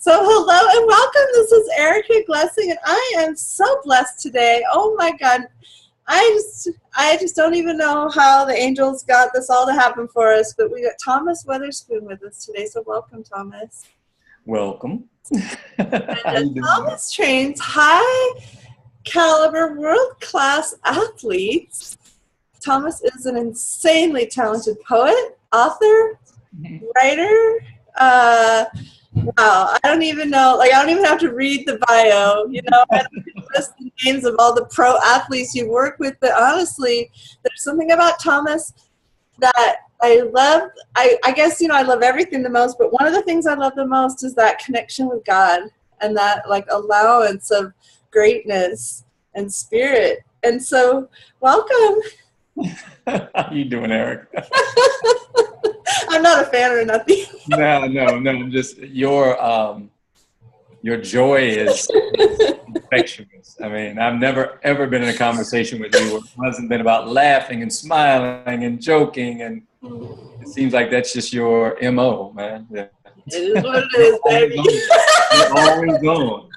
So hello and welcome. This is Erica Glessing, and I am so blessed today. Oh my God. I just don't even know how the angels got this all to happen for us, but we got Thomas Weatherspoon with us today. So welcome, Thomas. Welcome. And Thomas trains high caliber, world-class athletes. Thomas is an insanely talented poet, author, writer. Wow, I don't even know. Like, I don't even have to read the bio. You know, I don't even list the names of all the pro athletes you work with. But honestly, there's something about Thomas that I love. I guess, you know, I love everything the most. But one of the things I love the most is that connection with God and that, like, allowance of greatness and spirit. And so, welcome. How you doing, Eric? I'm not a fan or nothing. No. Just your joy is infectious. I mean, I've never ever been in a conversation with you where it hasn't been about laughing and smiling and joking, and it seems like that's just your MO, man. Yeah. It is what it is, baby. You're always on.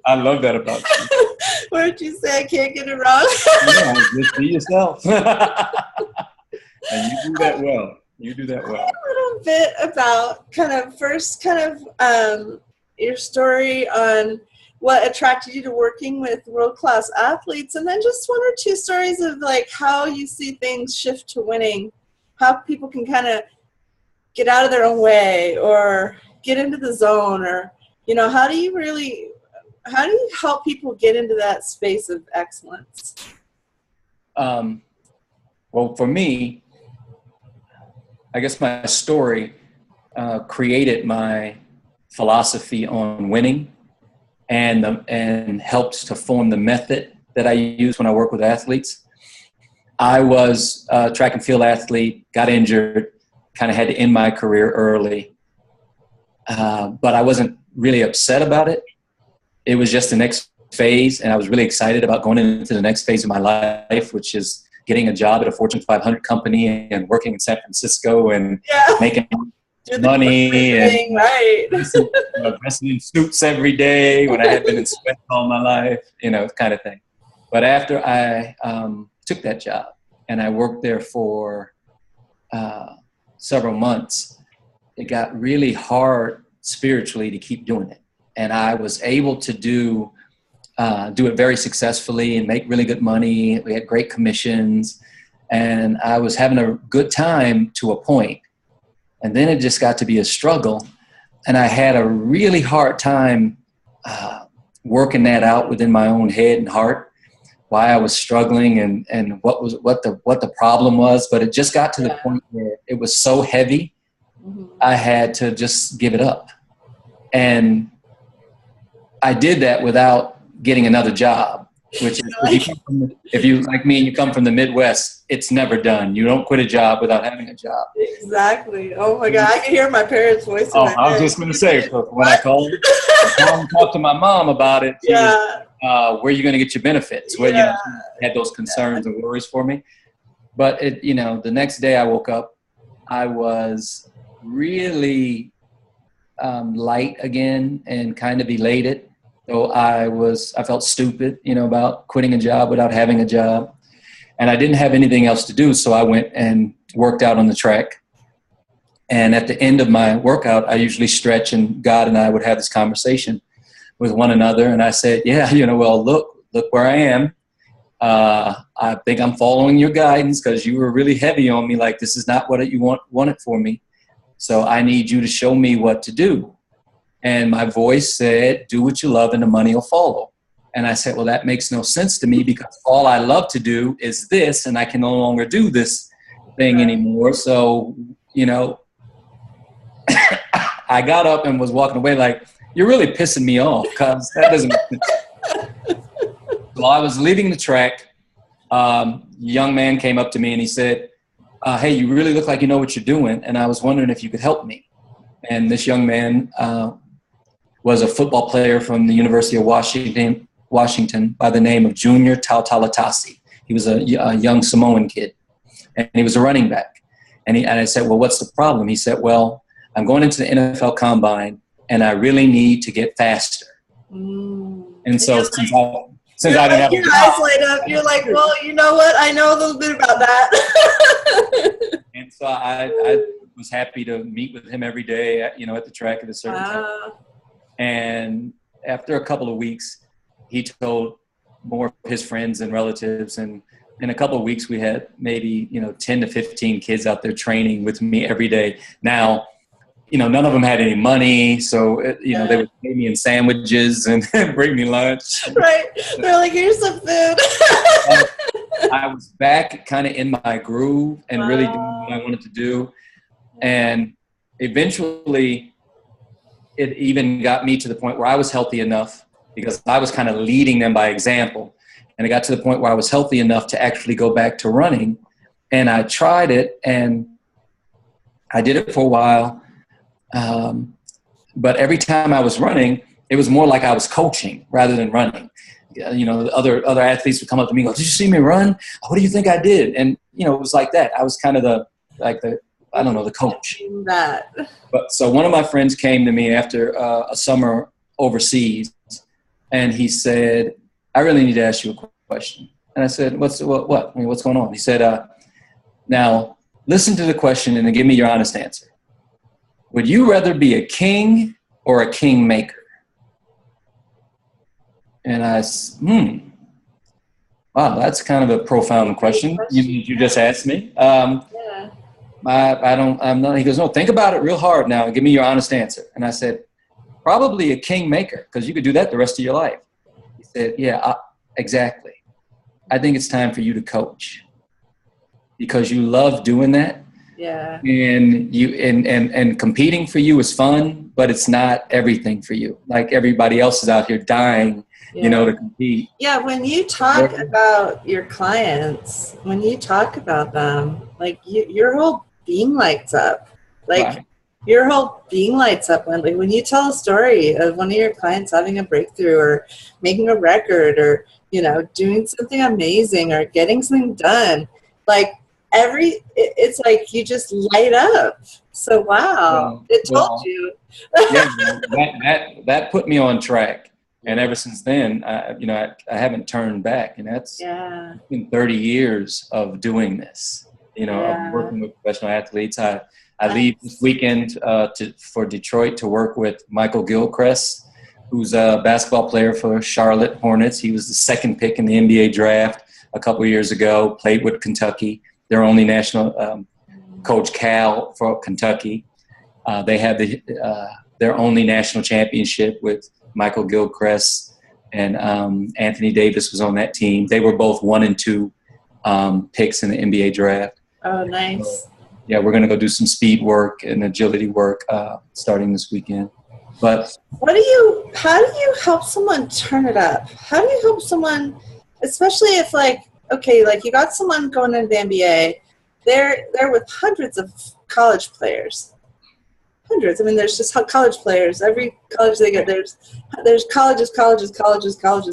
I love that about you. Where'd you say I can't get it wrong? Yeah, just be yourself. And you do that well. You do that well. A little bit about your story on what attracted you to working with world-class athletes, and then just one or two stories of like how you see things shift to winning, how people can kind of get out of their own way or get into the zone, or, you know, how do you help people get into that space of excellence? Well, for me, I guess my story created my philosophy on winning and helped to form the method that I use when I work with athletes. I was a track and field athlete, got injured, kind of had to end my career early, but I wasn't really upset about it. It was just the next phase, and I was really excited about going into the next phase of my life, which is getting a job at a Fortune 500 company and working in San Francisco and making money and dressing in suits every day when I had been in sweat all my life, you know, kind of thing. But after I took that job and I worked there for several months, it got really hard spiritually to keep doing it. And I was able to do it very successfully and make really good money. We had great commissions, and I was having a good time to a point. And then it just got to be a struggle, and I had a really hard time working that out within my own head and heart, why I was struggling and what the problem was. But it just got to the point where it was so heavy, I had to just give it up. And I did that without getting another job, which is, if you like me and you come from the Midwest, it's never done. You don't quit a job without having a job. Exactly. Oh my God, I can hear my parents' voice. Oh, I was just going to say, when I called and talked to my mom about it, she was, where are you going to get your benefits? Where, you know, she had those concerns and worries for me. But the next day I woke up, I was really light again and kind of elated. So I felt stupid, about quitting a job without having a job. And I didn't have anything else to do. So I went and worked out on the track. And at the end of my workout, I usually stretch, and God and I would have this conversation with one another. And I said, well, look where I am. I think I'm following your guidance because you were really heavy on me. Like, this is not what you wanted for me. So I need you to show me what to do. And my voice said, do what you love and the money will follow. And I said, well, that makes no sense to me because all I love to do is this, and I can no longer do this thing anymore. So, I got up and was walking away like, you're really pissing me off because that doesn't make sense. So I was leaving the track. Young man came up to me and he said, hey, you really look like you know what you're doing. And I was wondering if you could help me. And this young man was a football player from the University of Washington by the name of Junior Tautalatasi. He was a young Samoan kid, and he was a running back. And I said, well, what's the problem? He said, well, I'm going into the NFL Combine, and I really need to get faster. And so since I didn't have your eyes light up, you're like, well, you know what? I know a little bit about that. And so I was happy to meet with him every day, at the track at a certain time. And after a couple of weeks, he told more of his friends and relatives, and in a couple of weeks we had maybe 10 to 15 kids out there training with me every day. Now, none of them had any money, so they would pay me in sandwiches and bring me lunch. Right, they're like, here's some food. I was back kind of in my groove and really doing what I wanted to do, and eventually it even got me to the point where I was healthy enough, because I was kind of leading them by example. And it got to the point where I was healthy enough to actually go back to running. And I tried it, and I did it for a while. But every time I was running, it was more like I was coaching rather than running. Other athletes would come up to me and go, "Did you see me run? What do you think I did?" And, it was like that. I was kind of the coach. But so one of my friends came to me after a summer overseas, and he said, "I really need to ask you a question." And I said, what? I mean, what's going on? He said, "Now listen to the question and then give me your honest answer. Would you rather be a king or a kingmaker?" And I said, wow, that's kind of a profound question you just asked me. I'm not, he goes, "No, think about it real hard now and give me your honest answer." And I said, "Probably a kingmaker, because you could do that the rest of your life." He said, "Yeah, exactly. I think it's time for you to coach, because you love doing that. Yeah. And and competing for you is fun, but it's not everything for you. Like everybody else is out here dying, to compete." Yeah, when you talk about your clients, when you talk about them, like your whole being lights up. Like right. Your whole being lights up when you tell a story of one of your clients having a breakthrough or making a record or, doing something amazing or getting something done. Like it's like you just light up. So, wow, it told you. that put me on track. And ever since then, I haven't turned back. And that's been 30 years of doing this, of working with professional athletes. I leave this weekend for Detroit to work with Michael Gilchrist, who's a basketball player for Charlotte Hornets. He was the second pick in the NBA draft a couple of years ago, played with Kentucky, their only national coach Cal for Kentucky. They had their only national championship with Michael Gilchrist, and Anthony Davis was on that team. They were both 1 and 2 picks in the NBA draft. Oh, nice. So, we're going to go do some speed work and agility work starting this weekend. But how do you help someone turn it up? How do you help someone, especially if you got someone going into the NBA, they're with hundreds of college players. Hundreds. I mean, there's just college players. Every college they get, there's colleges.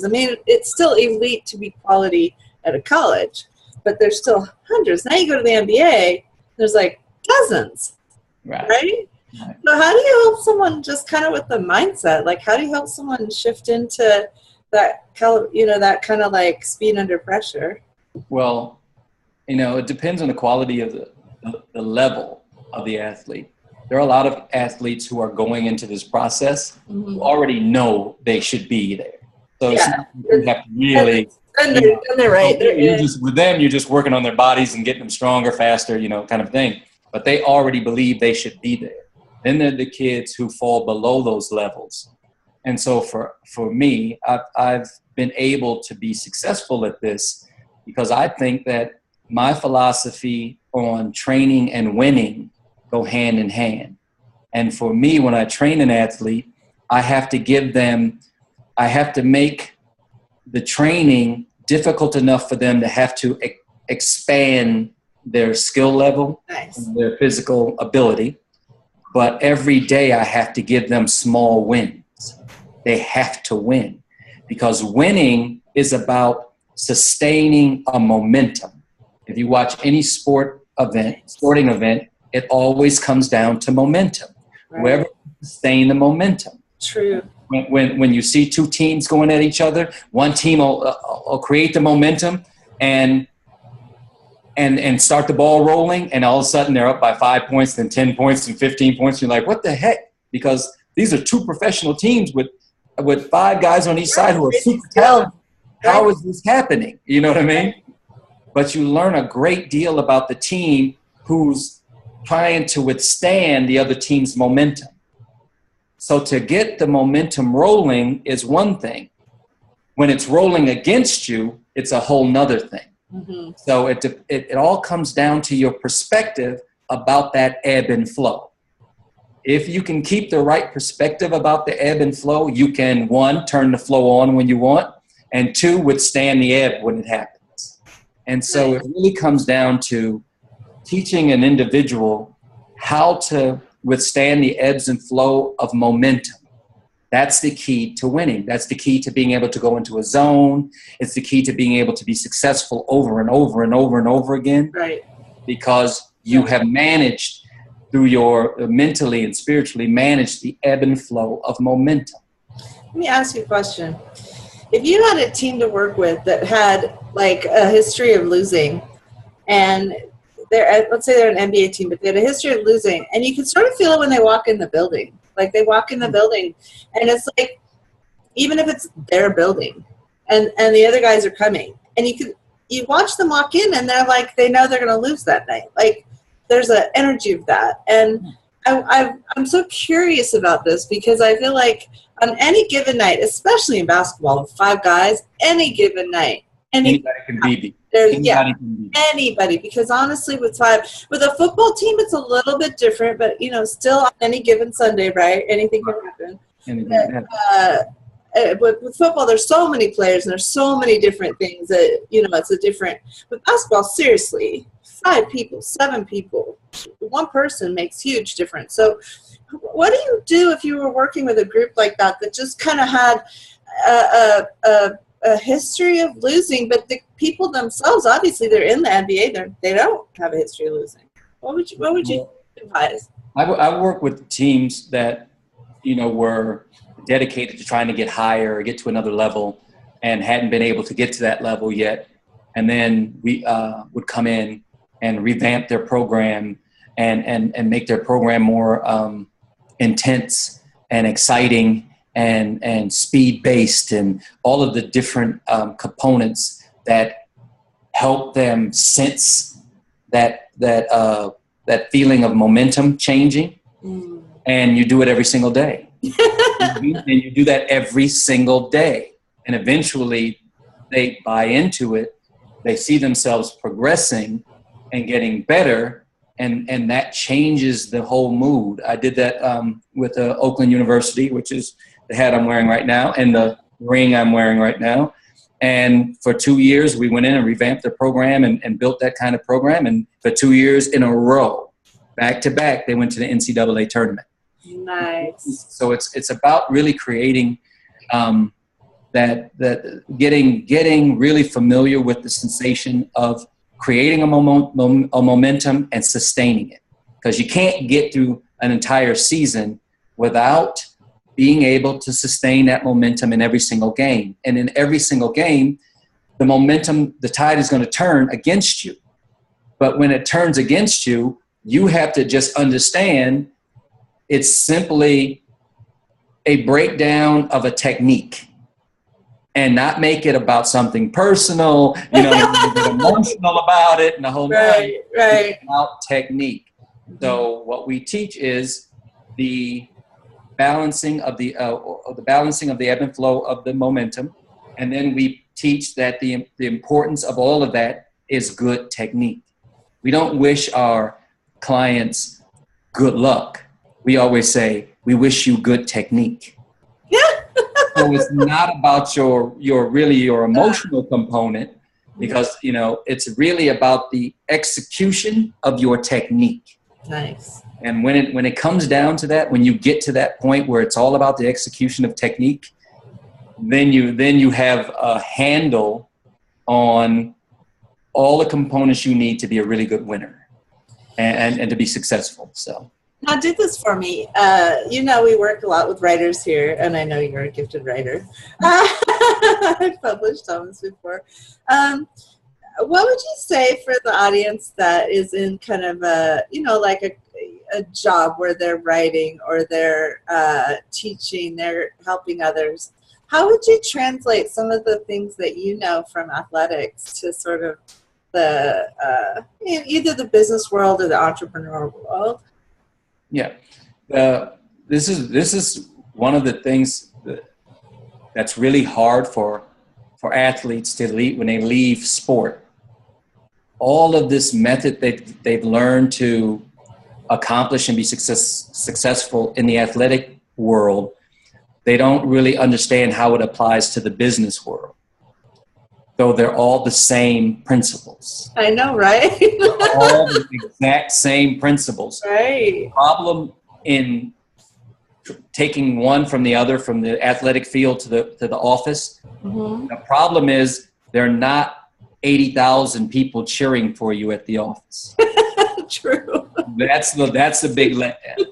I mean, it's still elite to be quality at a college, but there's still hundreds. Now you go to the NBA, there's like dozens, right? So how do you help someone just kind of with the mindset? Like, how do you help someone shift into that kind of like speed under pressure? Well, it depends on the quality of the level of the athlete. There are a lot of athletes who are going into this process who already know they should be there. So it's not, you have to really. And they're right. You're just working on their bodies and getting them stronger, faster, kind of thing. But they already believe they should be there. Then there are the kids who fall below those levels. And so for me, I've been able to be successful at this because I think that my philosophy on training and winning go hand in hand. And for me, when I train an athlete, I have to make the training difficult enough for them to have to expand their skill level, their physical ability. But every day I have to give them small wins. They have to win because winning is about sustaining a momentum. If you watch any sporting event, it always comes down to momentum. Right. Whoever sustain the momentum. True. When you see two teams going at each other, one team will create the momentum and start the ball rolling, and all of a sudden they're up by 5 points, then 10 points, and 15 points. You're like, what the heck? Because these are two professional teams with 5 guys on each side who are super talented. How is this happening? You know what I mean? But you learn a great deal about the team who's trying to withstand the other team's momentum. So to get the momentum rolling is one thing. When it's rolling against you, it's a whole nother thing. Mm-hmm. So it all comes down to your perspective about that ebb and flow. If you can keep the right perspective about the ebb and flow, you can, 1, turn the flow on when you want, and 2, withstand the ebb when it happens. And so it really comes down to teaching an individual how to withstand the ebbs and flow of momentum. That's the key to winning. That's the key to being able to go into a zone. It's the key to being able to be successful over and over and over and over again. Right. Because you have managed through your mentally and spiritually managed the ebb and flow of momentum. Let me ask you a question. If you had a team to work with that had like a history of losing, and let's say they're an NBA team, but they had a history of losing, and you can sort of feel it when they walk in the building. Like they walk in the building, and it's like, even if it's their building, and the other guys are coming, and you watch them walk in, and they're like, they know they're going to lose that night. Like there's an energy of that, and I'm so curious about this because I feel like on any given night, especially in basketball with 5 guys, any given night, anybody can be. Anybody, because honestly with a football team it's a little bit different, but still on any given Sunday, right, anything can happen. With football there's so many players and there's so many different things that it's a different. With basketball, seriously, 5 people, 7 people, 1 person makes huge difference. So what do you do if you were working with a group like that just kind of had a history of losing, but the people themselves, obviously they're in the NBA, they don't have a history of losing? What would you advise? I work with teams that were dedicated to trying to get higher or get to another level and hadn't been able to get to that level yet, and then we would come in and revamp their program and make their program more intense and exciting and speed-based, and all of the different components that help them sense that feeling of momentum changing. And you do it every single day. And you do that every single day. And eventually they buy into it. They see themselves progressing and getting better. And that changes the whole mood. I did that with Oakland University, which is the hat I'm wearing right now and the ring I'm wearing right now. And for 2 years, we went in and revamped the program and built that kind of program. And for 2 years in a row, back to back, they went to the NCAA tournament. Nice. So it's about really creating getting really familiar with the sensation of creating a momentum and sustaining it. Because you can't get through an entire season without being able to sustain that momentum in every single game. And in every single game, the momentum, the tide is going to turn against you. But when it turns against you, you have to just understand it's simply a breakdown of a technique and not make it about something personal, get emotional about it and the whole right. It's about technique. So what we teach is the balancing of the ebb and flow of the momentum, and then we teach that the importance of all of that is good technique. We don't wish our clients good luck. We always say we wish you good technique. Yeah. So it's not about your emotional component, because it's really about the execution of your technique. Nice. And when it comes down to that, when you get to that point where it's all about the execution of technique, then you have a handle on all the components you need to be a really good winner and to be successful. So Now do this for me. You know, we work a lot with writers here, and I know you're a gifted writer. I've published Thomas before. What would you say for the audience that is in kind of a, you know, like a job where they're writing or they're teaching, they're helping others? How would you translate some of the things that you know from athletics to sort of the either the business world or the entrepreneurial world? Yeah, this is one of the things that's really hard for athletes to leave when they leave sport. All of this method they've learned to accomplish and be successful in the athletic world, they don't really understand how it applies to the business world. Though they're all the same principles. I know, right? They're all the exact same principles. Right. The problem in taking one from the other, from the athletic field to the office, the problem is there are not 80,000 people cheering for you at the office. True. That's the big letdown.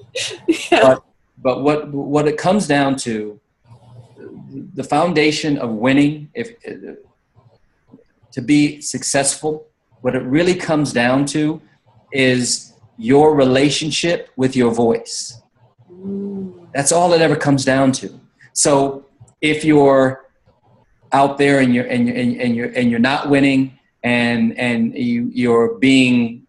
Yeah. But what it comes down to, the foundation of winning, to be successful, what it really comes down to is your relationship with your voice. That's all it ever comes down to. So if you're out there and you're not winning and you're being,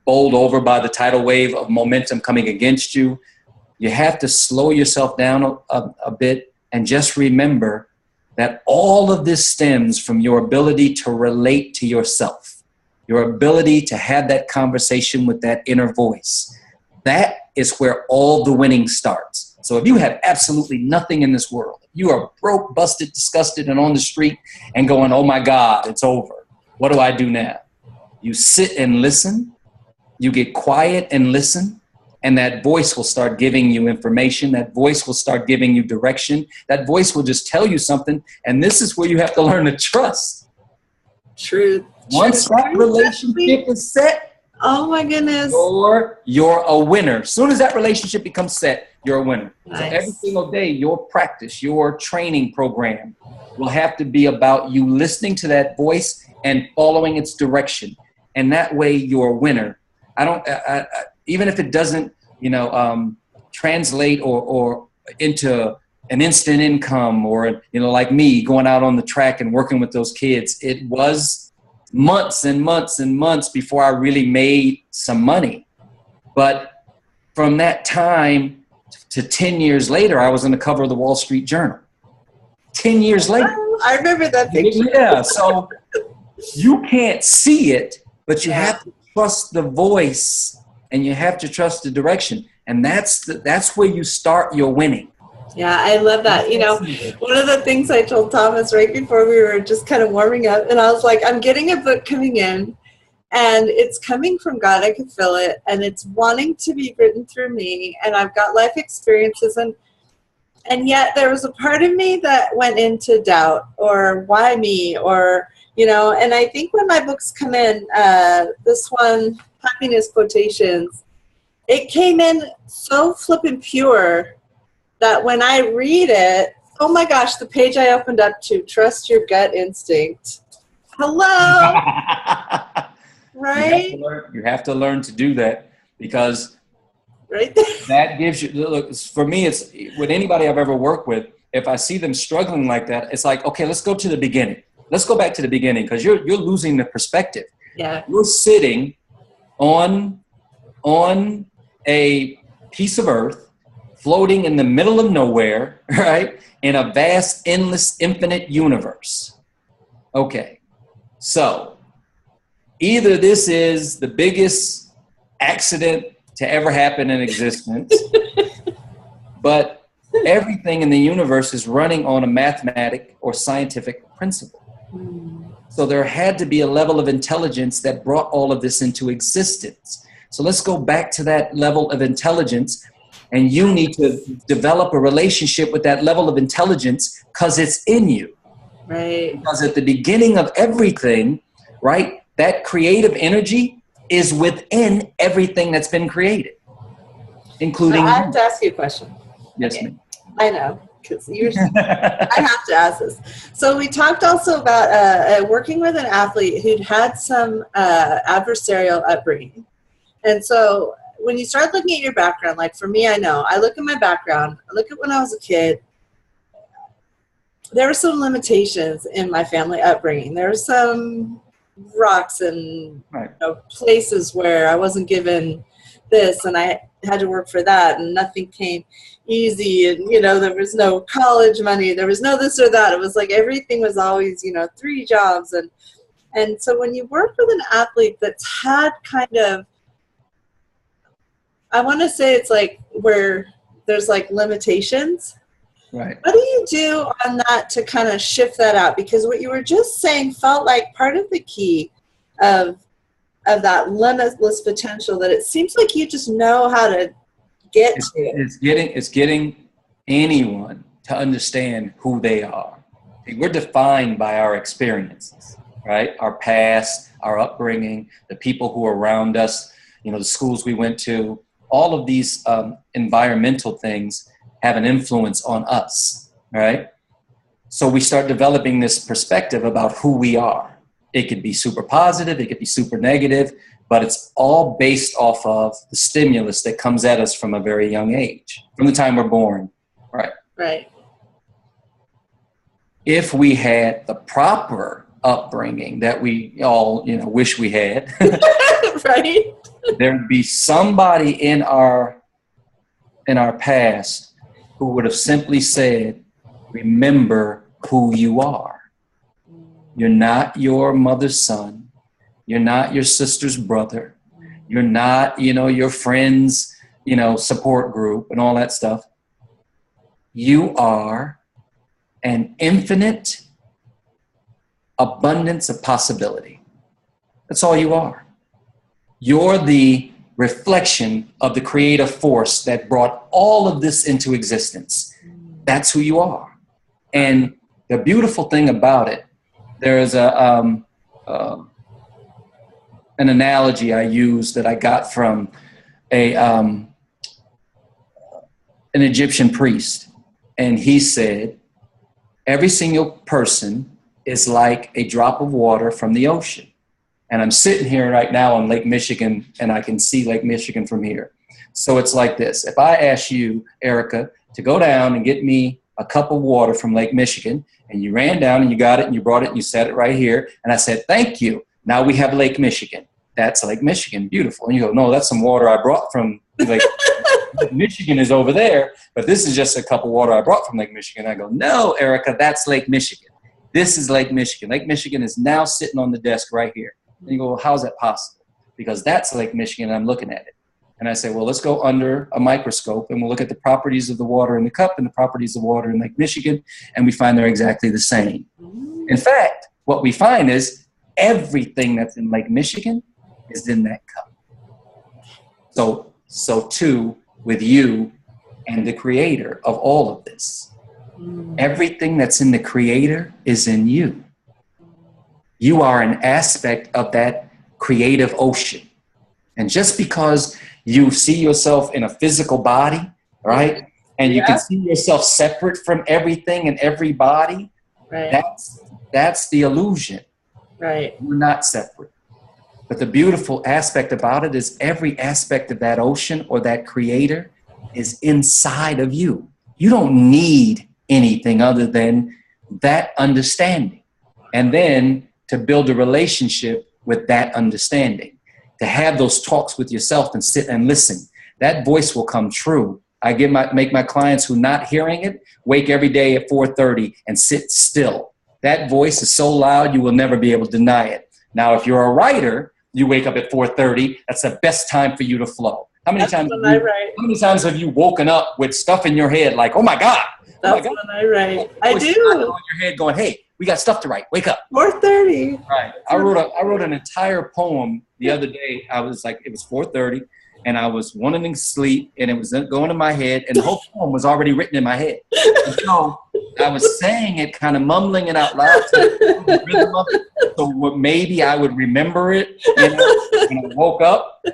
bowled over by the tidal wave of momentum coming against you, you have to slow yourself down a bit and just remember that all of this stems from your ability to relate to yourself, your ability to have that conversation with that inner voice. That is where all the winning starts. So if you have absolutely nothing in this world, you are broke, busted, disgusted, and on the street and going, oh my God, it's over. What do I do now? You sit and listen, you get quiet and listen, and that voice will start giving you information. That voice will start giving you direction. That voice will just tell you something. And this is where you have to learn to trust. Truth. Once that relationship is set, oh my goodness, you're a winner. As soon as that relationship becomes set, you're a winner. Nice. So every single day, your practice, your training program will have to be about you listening to that voice and following its direction. And that way you're a winner. Even if it doesn't, translate or into an instant income or, like me going out on the track and working with those kids, it was months and months and months before I really made some money. But from that time to 10 years later, I was on the cover of the Wall Street Journal. 10 years later. I remember that picture. Yeah, so you can't see it, but you have to trust the voice and you have to trust the direction. And that's where you start your winning. Yeah, I love that. One of the things I told Thomas right before we were just kind of warming up, and I was like, I'm getting a book coming in, and it's coming from God. I can feel it, and it's wanting to be written through me, and I've got life experiences, and yet there was a part of me that went into doubt, or why me, or, and I think when my books come in, this one, Happiness Quotations, it came in so flippin' pure that when I read it, oh my gosh, the page I opened up to, trust your gut instinct. Hello? Right? You have to learn to do that, because right there. That gives you, look, for me, it's with anybody I've ever worked with, if I see them struggling like that, it's like, okay, let's go to the beginning. Let's go back to the beginning, because you're losing the perspective. Yeah. You're sitting on a piece of earth, floating in the middle of nowhere, right? In a vast, endless, infinite universe. Okay. So either this is the biggest accident to ever happen in existence, but everything in the universe is running on a mathematic or scientific principle. So there had to be a level of intelligence that brought all of this into existence. So let's go back to that level of intelligence, and you need to develop a relationship with that level of intelligence because it's in you. Right. Because at the beginning of everything, right, that creative energy is within everything that's been created, including. I have to ask you a question. Yes, okay. ma'am. I know, because I have to ask this. So we talked also about working with an athlete who'd had some adversarial upbringing. And so when you start looking at your background, like for me, I know, I look at my background, I look at when I was a kid, there were some limitations in my family upbringing. There were some rocks and places where I wasn't given this and I had to work for that and nothing came easy, and there was no college money, there was no this or that. It was like everything was always 3 jobs, and so when you work with an athlete that's had kind of, I want to say it's like where there's like limitations. Right. What do you do on that to kind of shift that out? Because what you were just saying felt like part of the key of that limitless potential, that it seems like you just know how to get to. It's getting anyone to understand who they are. We're defined by our experiences, right? Our past, our upbringing, the people who are around us, the schools we went to. All of these environmental things have an influence on us, right? So we start developing this perspective about who we are. It could be super positive, it could be super negative, but it's all based off of the stimulus that comes at us from a very young age, from the time we're born, right? Right. If we had the proper upbringing that we all, wish we had, right? There'd be somebody in our past who would have simply said, remember who you are. You're not your mother's son. You're not your sister's brother. You're not, your friend's, support group and all that stuff. You are an infinite abundance of possibility. That's all you are. You're the reflection of the creative force that brought all of this into existence. That's who you are. And the beautiful thing about it, there is an analogy I use that I got from an Egyptian priest. And he said, every single person is like a drop of water from the ocean. And I'm sitting here right now on Lake Michigan, and I can see Lake Michigan from here. So it's like this. If I ask you, Erica, to go down and get me a cup of water from Lake Michigan, and you ran down and you got it and you brought it and you set it right here, and I said, thank you. Now we have Lake Michigan. That's Lake Michigan. Beautiful. And you go, no, that's some water I brought from Lake Michigan is over there, but this is just a cup of water I brought from Lake Michigan. I go, no, Erica, that's Lake Michigan. This is Lake Michigan. Lake Michigan is now sitting on the desk right here. And you go, well, how's that possible? Because that's Lake Michigan and I'm looking at it. And I say, well, let's go under a microscope and we'll look at the properties of the water in the cup and the properties of water in Lake Michigan, and we find they're exactly the same. In fact, what we find is everything that's in Lake Michigan is in that cup. So too with you and the creator of all of this. Everything that's in the creator is in you. You are an aspect of that creative ocean. And just because you see yourself in a physical body, right? And you can see yourself separate from everything and everybody, right. That's the illusion. Right. We're not separate. But the beautiful aspect about it is every aspect of that ocean or that creator is inside of you. You don't need anything other than that understanding. And then to build a relationship with that understanding, to have those talks with yourself and sit and listen. That voice will come true. I make my clients who not hearing it wake every day at 4:30 and sit still. That voice is so loud you will never be able to deny it. Now, if you're a writer, you wake up at 4:30. That's the best time for you to flow. How many times have you woken up with stuff in your head like, oh my God? That's when I write. I do. On your head going, hey, we got stuff to write. Wake up. 4:30. Right. I wrote an entire poem the other day. I was like, it was 4:30, and I was wanting to sleep, and it was going in my head, and the whole poem was already written in my head. And so I was saying it, kind of mumbling it out loud, the rhythm of it, so maybe I would remember it. When I woke up,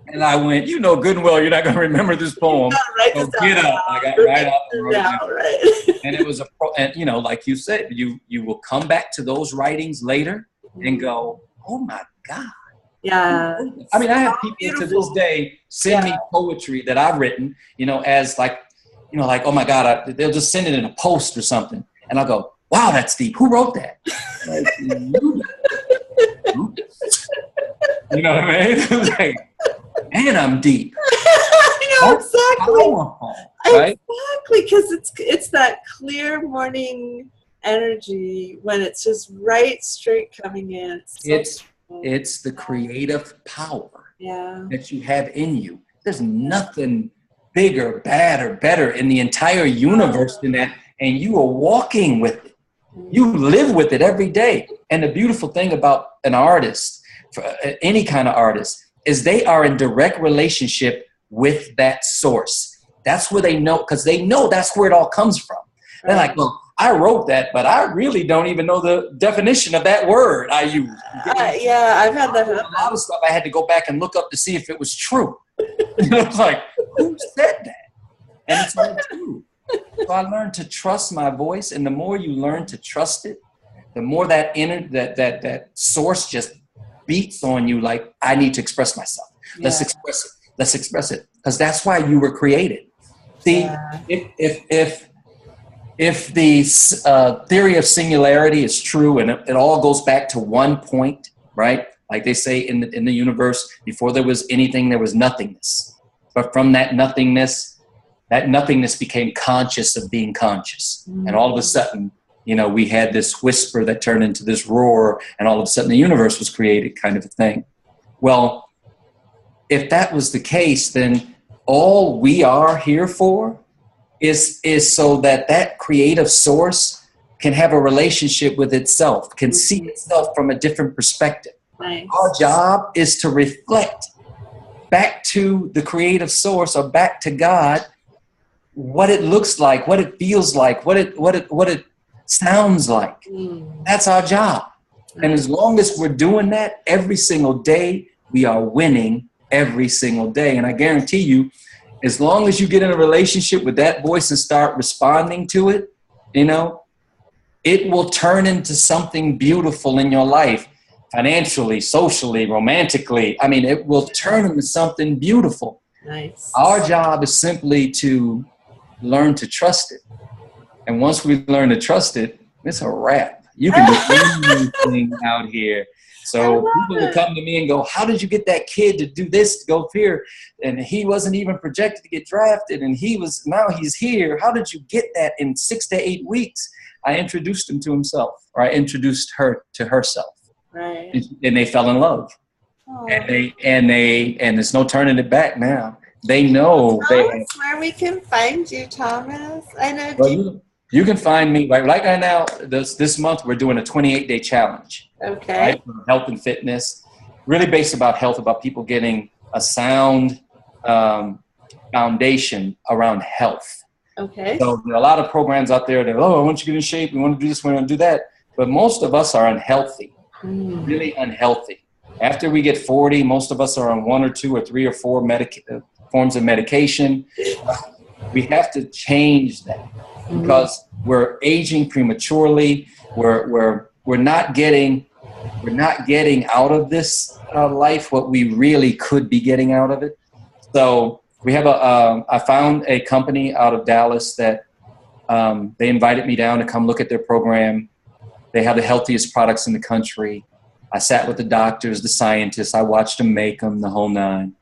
and I went, you know good and well, you're not going to remember this poem. So get up. I got right up and wrote it down. Right. And it was and you know, like you said, you will come back to those writings later and go, oh my God. Yeah. I mean, I have people to this day send me poetry that I've written, you know, as like, you know, like, oh my God, they'll just send it in a post or something. And I'll go, wow, that's deep. Who wrote that? Like, you know what I mean? Like, and I'm deep. I know, exactly. Powerful, right? Exactly, because it's that clear morning energy when it's just right straight coming in. It's the creative power that you have in you. There's nothing bigger, badder, better in the entire universe than that, and you are walking with it. You live with it every day. And the beautiful thing about an artist, for any kind of artist, is they are in direct relationship with that source. That's where they know, because they know that's where it all comes from. They're like, well, I wrote that, but I really don't even know the definition of that word I used. Yeah, I've had that. A lot of stuff I had to go back and look up to see if it was true. It's like, who said that? And it's all true. So I learned to trust my voice, and the more you learn to trust it, the more that that source just beats on you like, I need to express myself. Let's express it. Let's express it. Because that's why you were created. See, if the theory of singularity is true and it all goes back to one point, right? Like they say in the universe, before there was anything, there was nothingness. But from that nothingness became conscious of being conscious. Mm-hmm. And all of a sudden, you know, we had this whisper that turned into this roar, and all of a sudden the universe was created, kind of a thing. Well, if that was the case, then all we are here for is so that creative source can have a relationship with itself, can see itself from a different perspective. Nice. Our job is to reflect back to the creative source or back to God what it looks like, what it feels like, what it sounds like. That's our job. And as long as we're doing that every single day, we are winning every single day. And I guarantee you, as long as you get in a relationship with that voice and start responding to it, you know, it will turn into something beautiful in your life, financially, socially, romantically. I mean, it will turn into something beautiful. Nice. Our job is simply to learn to trust it. And once we learn to trust it, it's a wrap. You can do anything out here. So people will come to me and go, how did you get that kid to do this, to go here? And he wasn't even projected to get drafted, and now he's here. How did you get that in 6 to 8 weeks? I introduced him to himself, or I introduced her to herself. Right. And they fell in love. Aww. And there's no turning it back now. They know. That's where we can find you, Thomas. I know. Well, you can find me right now. This month we're doing a 28-day challenge. Okay. Right, for health and fitness, really based about health, about people getting a sound foundation around health. Okay. So there are a lot of programs out there that, I want you to get in shape. We want to do this. We want to do that. But most of us are unhealthy, really unhealthy. After we get 40, most of us are on 1 or 2 or 3 or 4 forms of medication. We have to change that because we're aging prematurely. We're not getting out of this life what we really could be getting out of it. So we have I found a company out of Dallas that they invited me down to come look at their program. They have the healthiest products in the country. I sat with the doctors, the scientists. I watched them make them, the whole nine.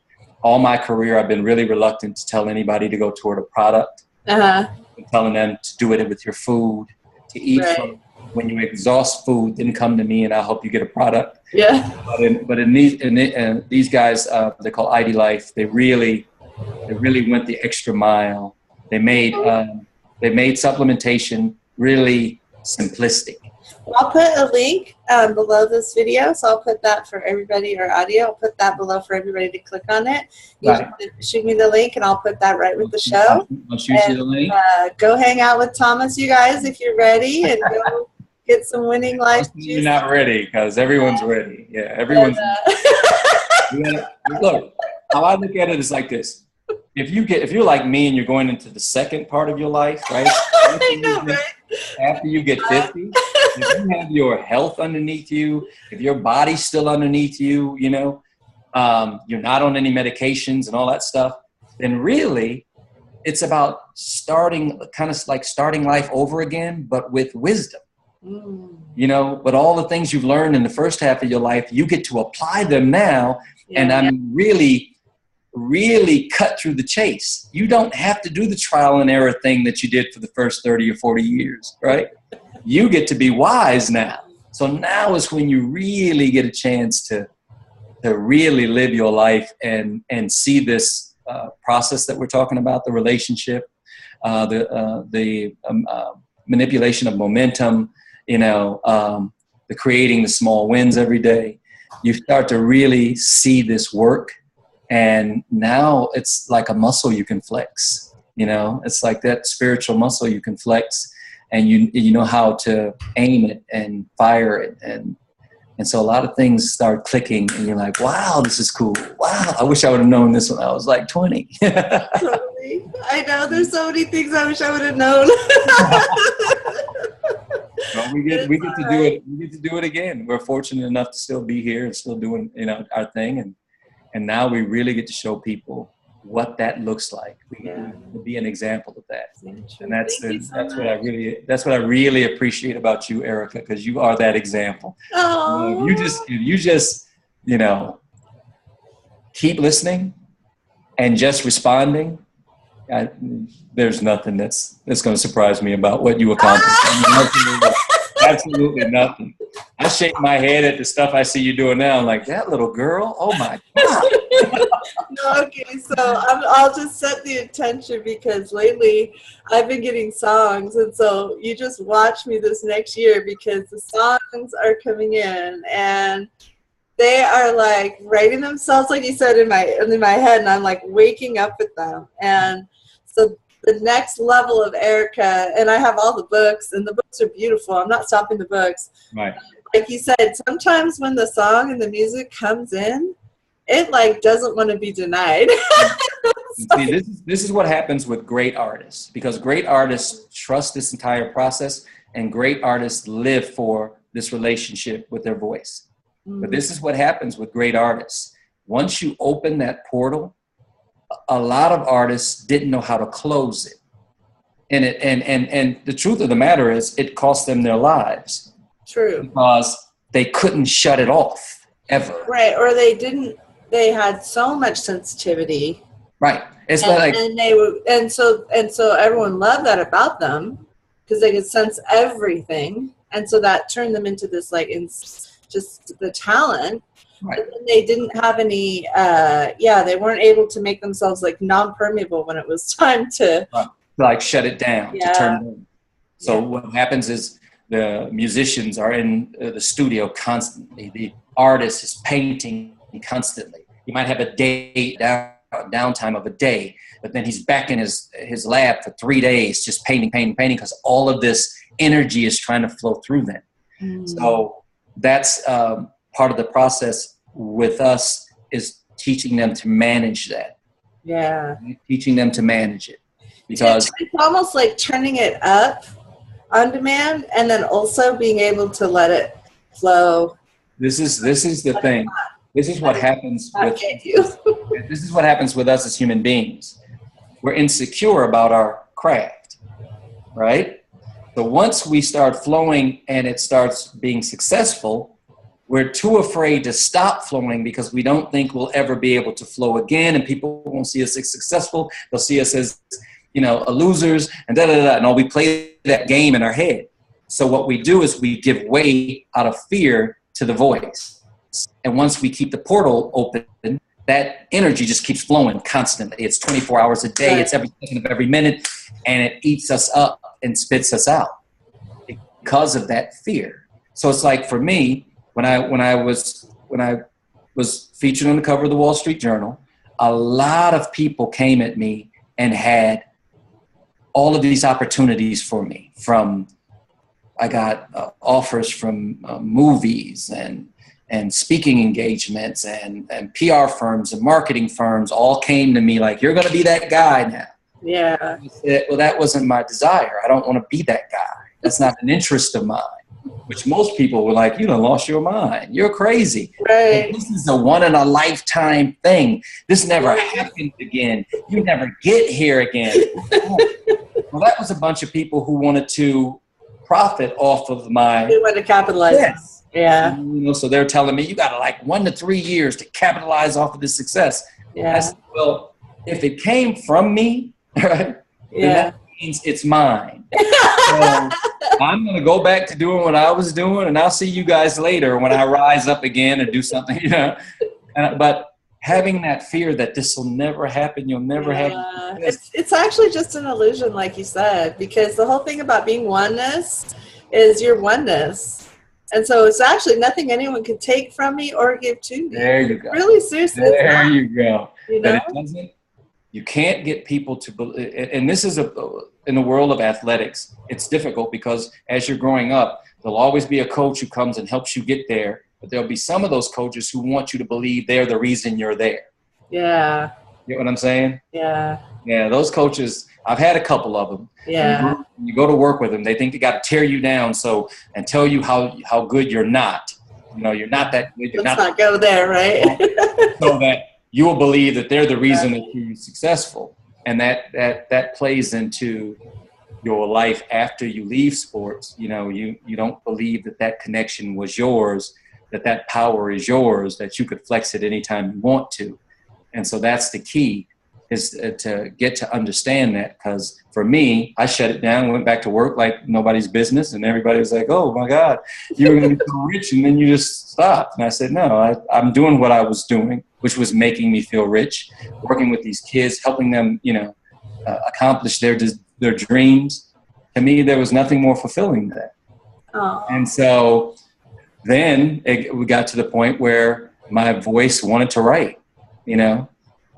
All my career, I've been really reluctant to tell anybody to go toward a product. I'm telling them to do it with your food, to eat from. When you exhaust food, then come to me and I'll help you get a product. Yeah. But in these guys, they're called ID Life. They really went the extra mile. They made supplementation really simplistic. I'll put a link below this video, so I'll put that for everybody, or audio. I'll put that below for everybody to click on it. You Right. shoot me the link, and I'll put that right with the show. I'll shoot you the link. Go hang out with Thomas, you guys, if you're ready, and go get some winning life juice. You're not ready, because everyone's ready. Yeah, everyone's ready. Look, how I look at it is like this. If you're like me and you're going into the second part of your life, right? I know, right? After you get 50, if you have your health underneath you, if your body's still underneath you, you know, you're not on any medications and all that stuff, then really it's about starting life over again, but with wisdom. You know, but all the things you've learned in the first half of your life, you get to apply them now. And I'm really cut through the chase. You don't have to do the trial and error thing that you did for the first 30 or 40 years, right? You get to be wise now. So now is when you really get a chance to really live your life and see this process that we're talking about, the relationship, the manipulation of momentum, you know, the creating the small wins every day. You start to really see this work. And now it's like a muscle you can flex, you know, it's like that spiritual muscle you can flex, and you know how to aim it and fire it. And so a lot of things start clicking, and you're like, wow, this is cool. Wow, I wish I would have known this when I was like 20. Totally. I know, there's so many things I wish I would have known. Well, we get to do it. We get to do it again. We're fortunate enough to still be here and still doing, you know, our thing. And now we really get to show people what that looks like. We get to be an example of that. And that's what I really appreciate about you, Erica, because you are that example. Oh. You just, you know, keep listening and just responding. There's nothing that's going to surprise me about what you accomplished. Absolutely nothing. I shake my head at the stuff I see you doing now. I'm like, that little girl, oh my God. No, okay, so I'll just set the intention, because lately I've been getting songs, and so you just watch me this next year, because the songs are coming in, and they are like writing themselves, like you said, in my head, and I'm like waking up with them. And so the next level of Erica, and I have all the books, and the books are beautiful. I'm not stopping the books. Right. Like you said, sometimes when the song and the music comes in, it like doesn't want to be denied. See, this is what happens with great artists, because great artists trust this entire process, and great artists live for this relationship with their voice. But this is what happens with great artists. Once you open that portal, a lot of artists didn't know how to close it. And the truth of the matter is, it cost them their lives. True. Because they couldn't shut it off ever. Right. Or they had so much sensitivity. Right. It's so everyone loved that about them, because they could sense everything. And so that turned them into this, like, just the talent. Right. But then they didn't have any, they weren't able to make themselves like non-permeable when it was time to like shut it down, to turn it on. So Yeah. what happens is the musicians are in the studio constantly. The artist is painting constantly. He might have a day downtime of a day, but then he's back in his lab for 3 days just painting, because all of this energy is trying to flow through them. So that's part of the process with us, is teaching them to manage that. Yeah. Teaching them to manage it. Because it's almost like turning it up on demand, and then also being able to let it flow. This is the thing. This is what happens this is what happens with us as human beings. We're insecure about our craft, right? So once we start flowing and it starts being successful, we're too afraid to stop flowing, because we don't think we'll ever be able to flow again, and people won't see us as successful. They'll see us as, you know, losers, and and all. We play that game in our head. So what we do is we give way out of fear to the voice. And once we keep the portal open, that energy just keeps flowing constantly. It's 24 hours a day. It's every second of every minute, and it eats us up and spits us out because of that fear. So it's like for me, when I was featured on the cover of the Wall Street Journal, a lot of people came at me and had all of these opportunities for me. I got offers from movies and speaking engagements and PR firms and marketing firms all came to me like, you're going to be that guy now. Yeah. I said, well, that wasn't my desire. I don't want to be that guy. That's not an interest of mine. Which most people were like, you done lost your mind. You're crazy. Right. Like, this is a one-in-a-lifetime thing. This never happens again. You never get here again. Well, that was a bunch of people who wanted to profit off of my... They wanted to capitalize. Yes. Yeah. You know, so they're telling me, you got like 1 to 3 years to capitalize off of this success. Yeah. I said, well, if it came from me, right, then that means it's mine. So I'm going to go back to doing what I was doing, and I'll see you guys later when I rise up again and do something, you know. But having that fear that this will never happen, you'll never have it's actually just an illusion, like you said, because the whole thing about being oneness is your oneness. And so it's actually nothing anyone can take from me or give to me. There you go. Really, seriously. There you go. You know? But it doesn't. You can't get people to believe, and this is in the world of athletics, it's difficult because as you're growing up, there'll always be a coach who comes and helps you get there, but there'll be some of those coaches who want you to believe they're the reason you're there. Yeah. You get what I'm saying? Yeah. Yeah, those coaches, I've had a couple of them. Yeah. When you go to work with them, they think they got to tear you down and tell you how good you're not. You know, you're not that good. Let's not go there, right? So that you will believe that they're the reason that you're successful. And that plays into your life after you leave sports. You know, you don't believe that connection was yours, that power is yours, that you could flex it anytime you want to. And so that's the key, is to get to understand that. Because for me, I shut it down, went back to work like nobody's business, and everybody was like, oh my God, you were going to be so rich, and then you just stopped. And I said, no, I'm doing what I was doing, which was making me feel rich, working with these kids, helping them, you know, accomplish their dreams. To me, there was nothing more fulfilling than that. Oh. And so then we got to the point where my voice wanted to write, you know,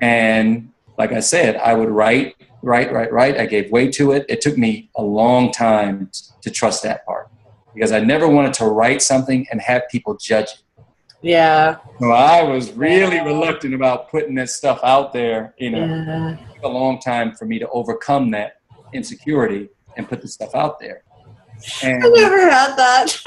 and like I said, I would write. I gave way to it. It took me a long time to trust that part because I never wanted to write something and have people judge it. Yeah. So I was really reluctant about putting that stuff out there, you know. It took a long time for me to overcome that insecurity and put the stuff out there. And I never had that.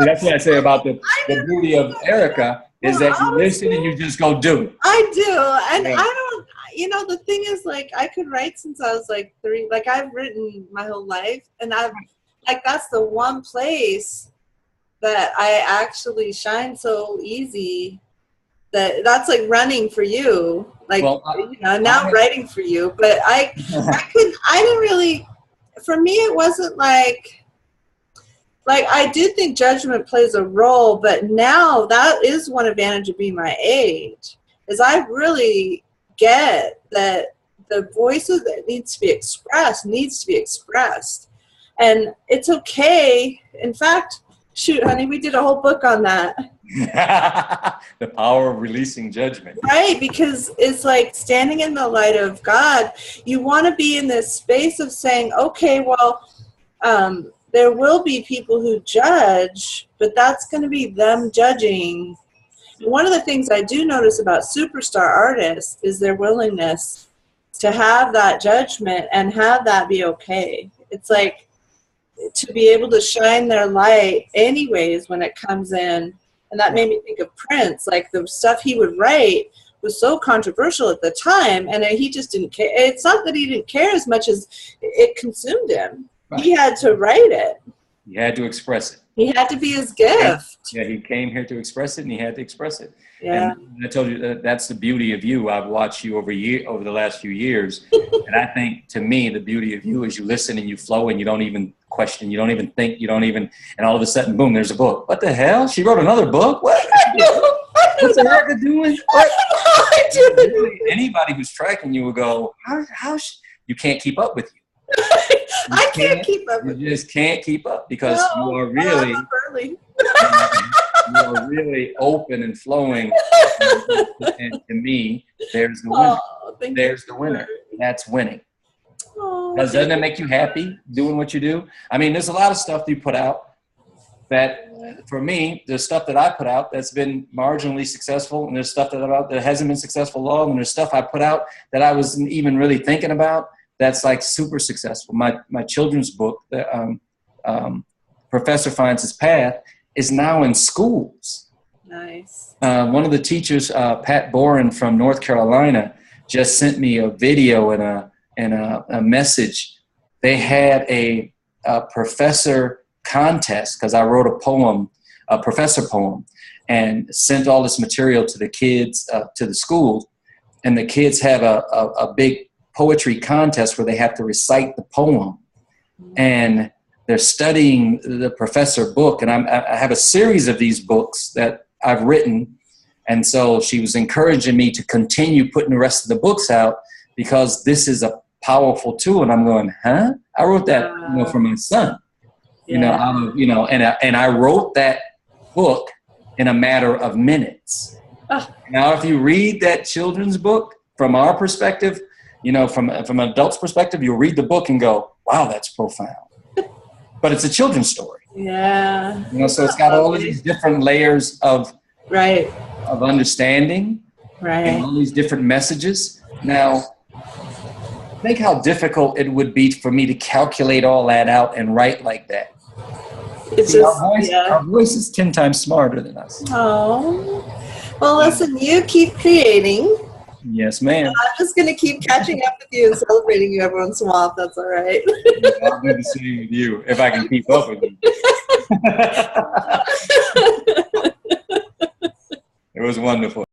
that's what I say about the beauty of Erica is that you listen and you just go do. I do. And I don't, you know, the thing is, like, I could write since I was like 3. Like, I've written my whole life, and that's the one place that I actually shine so easy. That's like running for you, like, well, you know, now writing for you. But I didn't really. For me, it wasn't like I do think judgment plays a role, but now that is one advantage of being my age, is I really get that the voices that needs to be expressed, and it's okay. In fact, shoot, honey, we did a whole book on that. The power of releasing judgment. Right, because it's like standing in the light of God. You want to be in this space of saying, okay, well, there will be people who judge, but that's going to be them judging. One of the things I do notice about superstar artists is their willingness to have that judgment and have that be okay. It's like to be able to shine their light anyways when it comes in. And that made me think of Prince. Like, the stuff he would write was so controversial at the time, and he just didn't care. It's not that he didn't care as much as it consumed him. Right. He had to write it. He had to express it. He had to be his gift. Yeah, he came here to express it, and he had to express it. Yeah. And I told you that's the beauty of you. I've watched you over the last few years, and I think, to me, the beauty of you is you listen and you flow, and you don't even question, you don't even think, and all of a sudden, boom, there's a book. What the hell? She wrote another book? What? What's Erica doing? What? Anybody who's tracking you will go, how you can't keep up with you. I can't keep up. You just can't keep up because No, you are really, I'm up early. you are really open and flowing. And to me, there's the winner. Oh, thank There's you. the winner. That's winning. Oh, Doesn't that make you happy doing what you do? I mean, there's a lot of stuff you put out that, for me, there's stuff that I put out that's been marginally successful, and there's stuff that hasn't been successful at all, and there's stuff I put out that I wasn't even really thinking about that's like super successful. My children's book, Professor Finds His Path, is now in schools. Nice. One of the teachers, Pat Boren from North Carolina, just sent me a video and a message. They had a professor contest because I wrote a poem, a professor poem, and sent all this material to the kids, to the school. And the kids have a big poetry contest where they have to recite the poem. And they're studying the professor book. And I have a series of these books that I've written. And so she was encouraging me to continue putting the rest of the books out because this is a powerful tool. And I'm going, huh? I wrote that for my son. Yeah. And I wrote that book in a matter of minutes. Now, if you read that children's book from our perspective, from an adult's perspective, you'll read the book and go, wow, that's profound. But it's a children's story. Yeah. So it's got all of these different layers of understanding, and all these different messages. Now, think how difficult it would be for me to calculate all that out and write like that. It's our voice is 10 times smarter than us. Oh. Well, listen, you keep creating. Yes, ma'am. I'm just going to keep catching up with you and celebrating you every once in a while, if that's all right. I'll do the same with you, if I can keep up with you. It was wonderful.